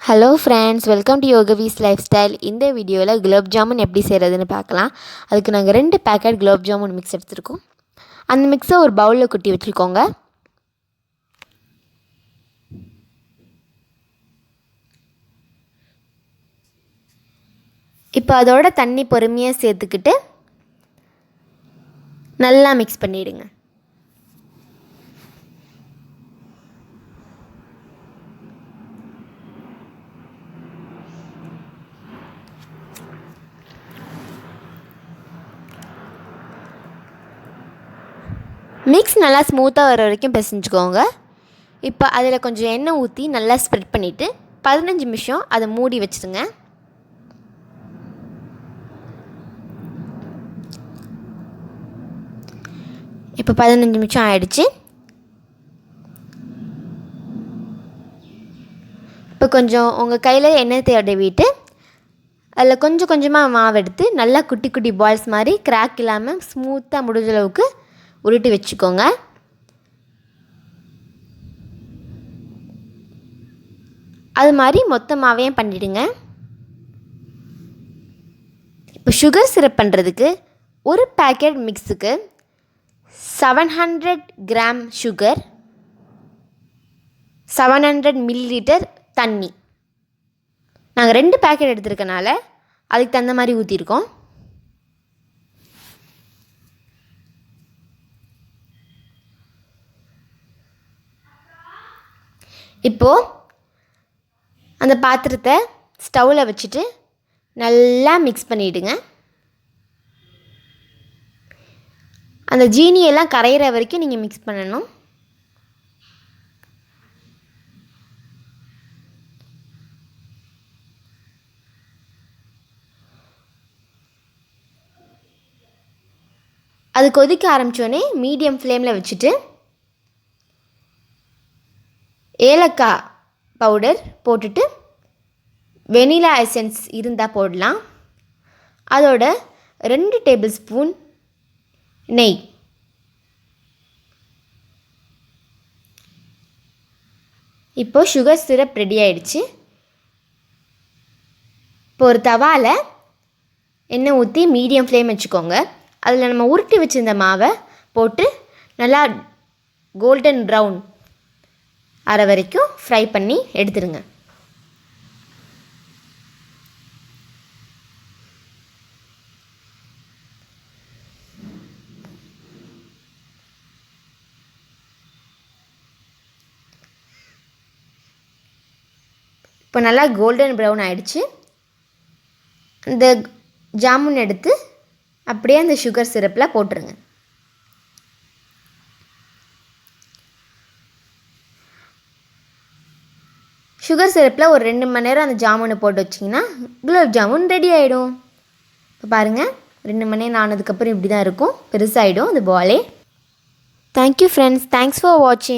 Hello friends, welcome to யோகவிஸ் lifestyle. இந்த வீடியோவில் குலாப் ஜாமுன் எப்படி செய்கிறதுன்னு பார்க்கலாம். அதுக்கு நாங்கள் 2 பேக்கெட் குலாப் ஜாமுன் மிக்ஸ் எடுத்துருக்கோம். அந்த மிக்ஸை ஒரு பவுலில் கொட்டி வச்சுருக்கோங்க. இப்போ அதோட தண்ணி பொறுமையாக சேர்த்துக்கிட்டு நல்லா மிக்ஸ் பண்ணிவிடுங்க. மிக்ஸ் நல்லா ஸ்மூத்தாக வர வரைக்கும் பிசைஞ்சுக்கோங்க. இப்போ அதில் கொஞ்சம் எண்ணெய் ஊற்றி நல்லா ஸ்ப்ரெட் பண்ணிவிட்டு 15 நிமிஷம் அதை மூடி வச்சுருங்க. இப்போ 15 நிமிஷம் ஆயிடுச்சு. இப்போ கொஞ்சம் உங்கள் கையில் எண்ணெய் தடவிட்டு அதில் கொஞ்சம் கொஞ்சமாக மாவு எடுத்து நல்லா குட்டி குட்டி பால்ஸ் மாதிரி கிராக் இல்லாமல் ஸ்மூத்தாக முடிஞ்ச அளவுக்கு உருட்டி வச்சுக்கோங்க. அது மாதிரி மொத்தமாகவே பண்ணிவிடுங்க. இப்போ சுகர் சிரப் பண்ணுறதுக்கு ஒரு பேக்கெட் மிக்ஸுக்கு 700 கிராம் சுகர், 700 மில்லிலிட்டர் தண்ணி. நாங்கள் 2 பேக்கெட் எடுத்துருக்கனால அதுக்கு தகுந்த மாதிரி ஊற்றிருக்கோம். இப்போது அந்த பாத்திரத்தை ஸ்டவ்வில் வச்சுட்டு நல்லா மிக்ஸ் பண்ணிவிடுங்க. அந்த ஜீனியெல்லாம் கரையிற வரைக்கும் நீங்கள் மிக்ஸ் பண்ணணும். அது கொதிக்க ஆரம்பித்தோடனே மீடியம் ஃப்ளேமில் வச்சுட்டு ஏலக்காய் பவுடர் போட்டுட்டு வெனிலா எசன்ஸ் இருந்தால் போடலாம். அதோட 2 டேபிள் ஸ்பூன் நெய். இப்போது சுகர் சிரப் ரெடி ஆயிடுச்சு. இப்போ ஒரு தவாவில் எண்ணெய் ஊற்றி மீடியம் ஃப்ளேம் வச்சுக்கோங்க. அதில் நம்ம உருட்டி வச்சுருந்த மாவை போட்டு நல்லா கோல்டன் ப்ரௌன் அரை வரைக்கும் ஃப்ரை பண்ணி எடுத்துடுங்க. இப்போ நல்லா கோல்டன் ப்ரௌன் ஆயிடுச்சு. இந்த ஜாமுன் எடுத்து அப்படியே அந்த சுகர் சிரப்பில் போட்டுருங்க. சுகர் சிரப்பில் ஒரு 2 மணி நேரம் அந்த ஜாமுனை போட்டு வச்சிங்கன்னா குலாப் ஜாமுன் ரெடி ஆகிடும். இப்போ பாருங்கள், 2 மணி நேரம் ஆனதுக்கப்புறம் இப்படி தான் இருக்கும், பெருசாகிடும் அந்த பாலே. தேங்க்யூ ஃப்ரெண்ட்ஸ், தேங்க்ஸ் ஃபார் வாட்சிங்.